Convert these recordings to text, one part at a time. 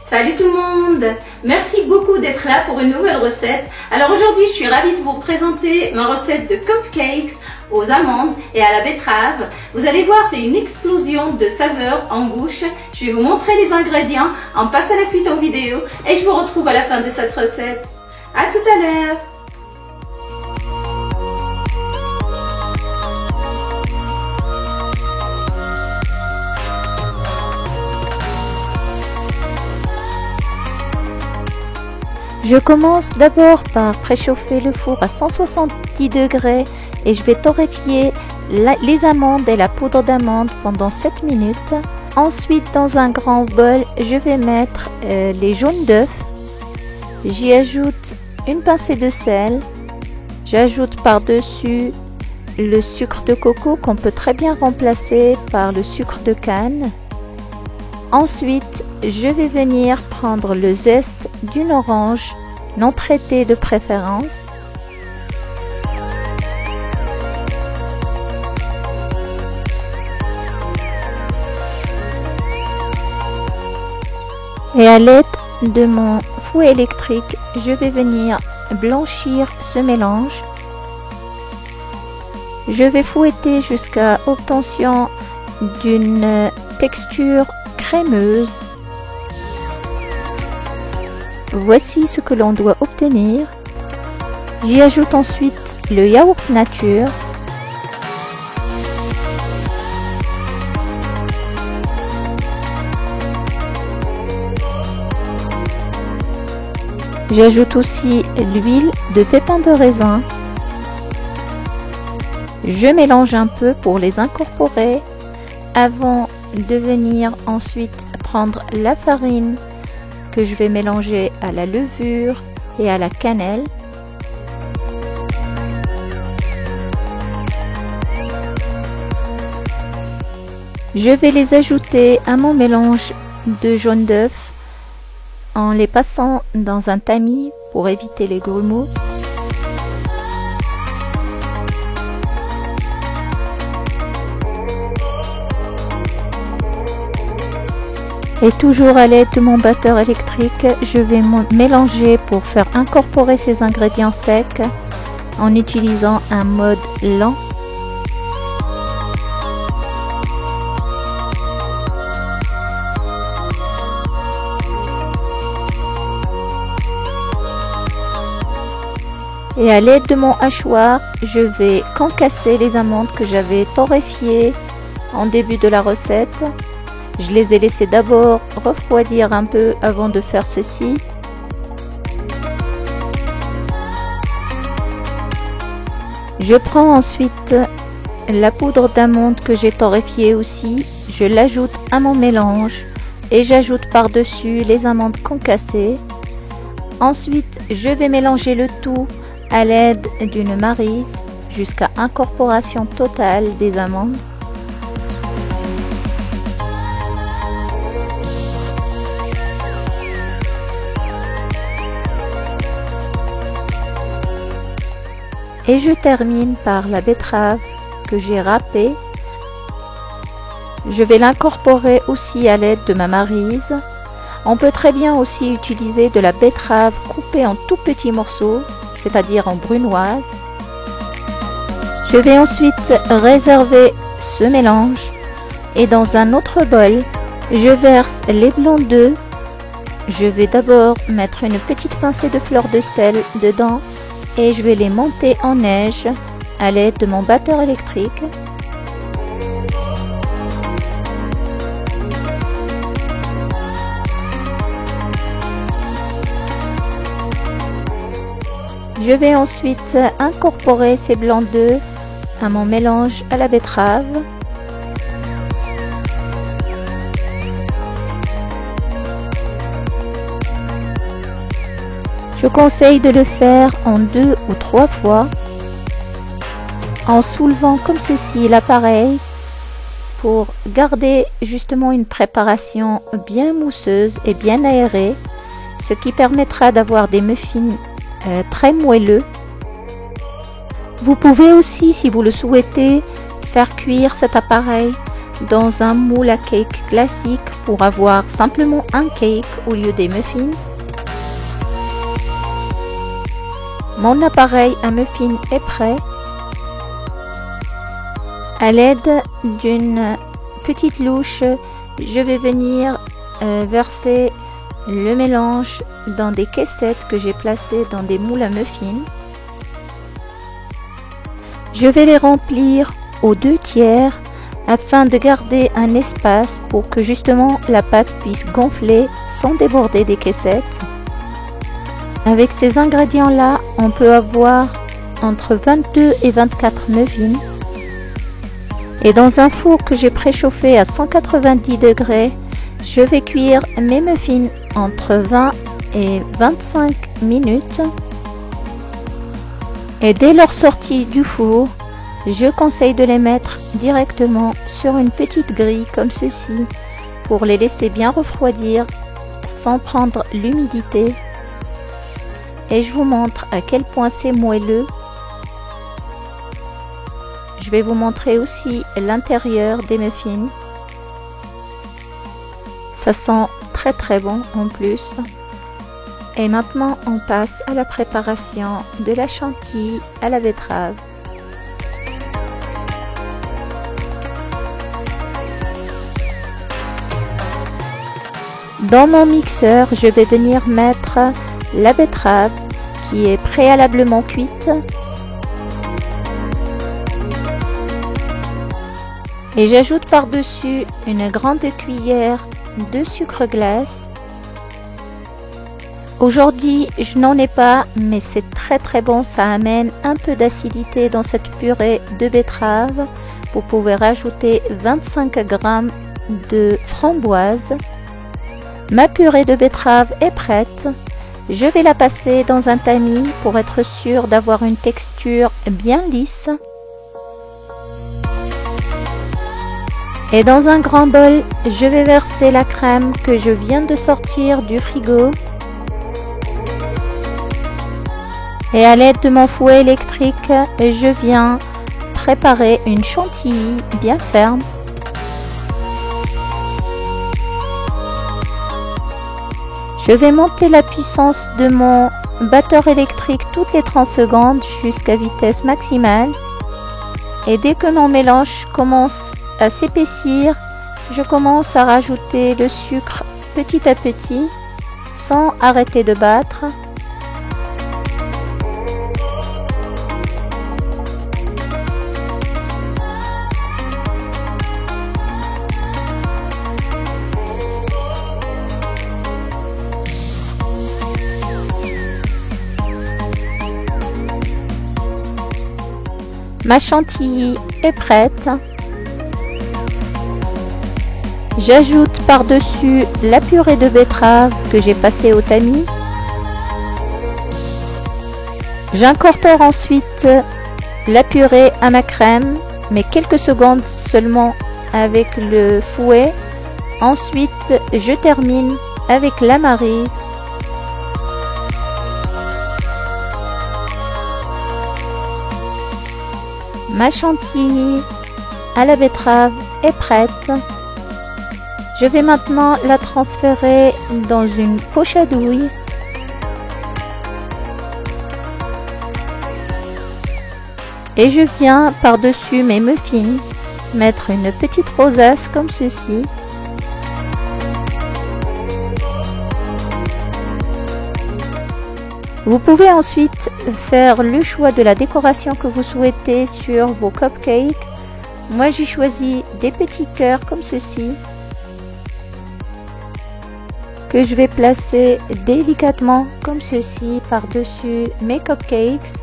Salut tout le monde! Merci beaucoup d'être là pour une nouvelle recette. Alors aujourd'hui, je suis ravie de vous présenter ma recette de cupcakes aux amandes et à la betterave. Vous allez voir, c'est une explosion de saveurs en bouche. Je vais vous montrer les ingrédients. On passe à la suite en vidéo et je vous retrouve à la fin de cette recette. À tout à l'heure! Je commence d'abord par préchauffer le four à 170 degrés et je vais torréfier les amandes et la poudre d'amande pendant 7 minutes. Ensuite, dans un grand bol, je vais mettre les jaunes d'œufs. J'y ajoute une pincée de sel. J'ajoute par-dessus le sucre de coco qu'on peut très bien remplacer par le sucre de canne. Ensuite, je vais venir prendre le zeste d'une orange non traitée de préférence. Et à l'aide de mon fouet électrique, je vais venir blanchir ce mélange. Je vais fouetter jusqu'à obtention d'une texture crémeuse. Voici ce que l'on doit obtenir. J'y ajoute ensuite le yaourt nature. J'ajoute aussi l'huile de pépins de raisin. Je mélange un peu pour les incorporer avant de venir ensuite prendre la farine que je vais mélanger à la levure et à la cannelle. Je vais les ajouter à mon mélange de jaune d'œuf en les passant dans un tamis pour éviter les grumeaux. Et toujours à l'aide de mon batteur électrique, je vais mélanger pour faire incorporer ces ingrédients secs en utilisant un mode lent. Et à l'aide de mon hachoir, je vais concasser les amandes que j'avais torréfiées en début de la recette. Je les ai laissées d'abord refroidir un peu avant de faire ceci. Je prends ensuite la poudre d'amande que j'ai torréfiée aussi. Je l'ajoute à mon mélange et j'ajoute par-dessus les amandes concassées. Ensuite, je vais mélanger le tout à l'aide d'une maryse jusqu'à incorporation totale des amandes. Et je termine par la betterave que j'ai râpée. Je vais l'incorporer aussi à l'aide de ma maryse. On peut très bien aussi utiliser de la betterave coupée en tout petits morceaux, c'est-à-dire en brunoise. Je vais ensuite réserver ce mélange et dans un autre bol, je verse les blancs d'œufs. Je vais d'abord mettre une petite pincée de fleur de sel dedans et je vais les monter en neige à l'aide de mon batteur électrique. Je vais ensuite incorporer ces blancs d'œufs à mon mélange à la betterave. Je conseille de le faire en 2 ou 3 fois en soulevant comme ceci l'appareil pour garder justement une préparation bien mousseuse et bien aérée, ce qui permettra d'avoir des muffins très moelleux. Vous pouvez aussi, si vous le souhaitez, faire cuire cet appareil dans un moule à cake classique pour avoir simplement un cake au lieu des muffins. Mon appareil à muffins est prêt. À l'aide d'une petite louche, je vais venir verser le mélange dans des caissettes que j'ai placées dans des moules à muffins. Je vais les remplir aux 2/3 afin de garder un espace pour que justement la pâte puisse gonfler sans déborder des caissettes. Avec ces ingrédients-là, on peut avoir entre 22 et 24 muffins. Et dans un four que j'ai préchauffé à 190 degrés, je vais cuire mes muffins entre 20 et 25 minutes. Et dès leur sortie du four, je conseille de les mettre directement sur une petite grille comme ceci pour les laisser bien refroidir sans prendre l'humidité. Et je vous montre à quel point c'est moelleux. Je vais vous montrer aussi l'intérieur des muffins. Ça sent très très bon en plus. Et maintenant on passe à la préparation de la chantilly à la betterave. Dans mon mixeur, je vais venir mettre la betterave qui est préalablement cuite. Et j'ajoute par-dessus une grande cuillère de sucre glace. Aujourd'hui, je n'en ai pas, mais c'est très très bon. Ça amène un peu d'acidité dans cette purée de betterave. Vous pouvez rajouter 25 g de framboise. Ma purée de betterave est prête. Je vais la passer dans un tamis pour être sûre d'avoir une texture bien lisse. Et dans un grand bol, je vais verser la crème que je viens de sortir du frigo. Et à l'aide de mon fouet électrique, je viens préparer une chantilly bien ferme. Je vais monter la puissance de mon batteur électrique toutes les 30 secondes jusqu'à vitesse maximale. Et dès que mon mélange commence à s'épaissir, je commence à rajouter le sucre petit à petit sans arrêter de battre. Ma chantilly est prête. J'ajoute par-dessus la purée de betterave que j'ai passée au tamis. J'incorpore ensuite la purée à ma crème, mais quelques secondes seulement avec le fouet. Ensuite, je termine avec la maryse. Ma chantilly à la betterave est prête. Je vais maintenant la transférer dans une poche à douille. Et je viens par-dessus mes muffins mettre une petite rosace comme ceci. Vous pouvez ensuite faire le choix de la décoration que vous souhaitez sur vos cupcakes. Moi j'ai choisi des petits cœurs comme ceci que je vais placer délicatement comme ceci par-dessus mes cupcakes.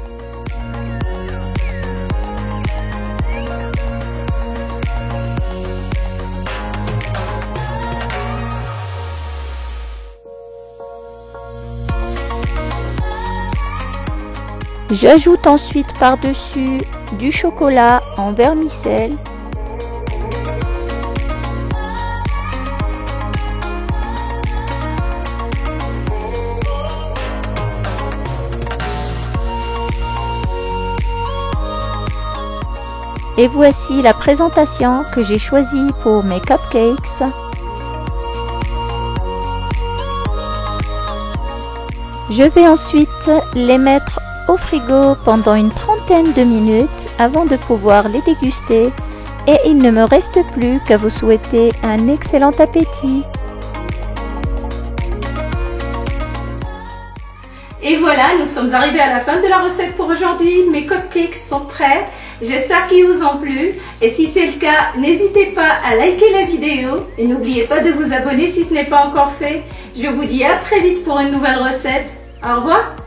J'ajoute ensuite par-dessus du chocolat en vermicelle. Et voici la présentation que j'ai choisie pour mes cupcakes. Je vais ensuite les mettre au frigo pendant une trentaine de minutes avant de pouvoir les déguster. Et il ne me reste plus qu'à vous souhaiter un excellent appétit. Et voilà, nous sommes arrivés à la fin de la recette pour aujourd'hui. Mes cupcakes sont prêts. J'espère qu'ils vous ont plu. Et si c'est le cas, n'hésitez pas à liker la vidéo. Et n'oubliez pas de vous abonner si ce n'est pas encore fait. Je vous dis à très vite pour une nouvelle recette. Au revoir.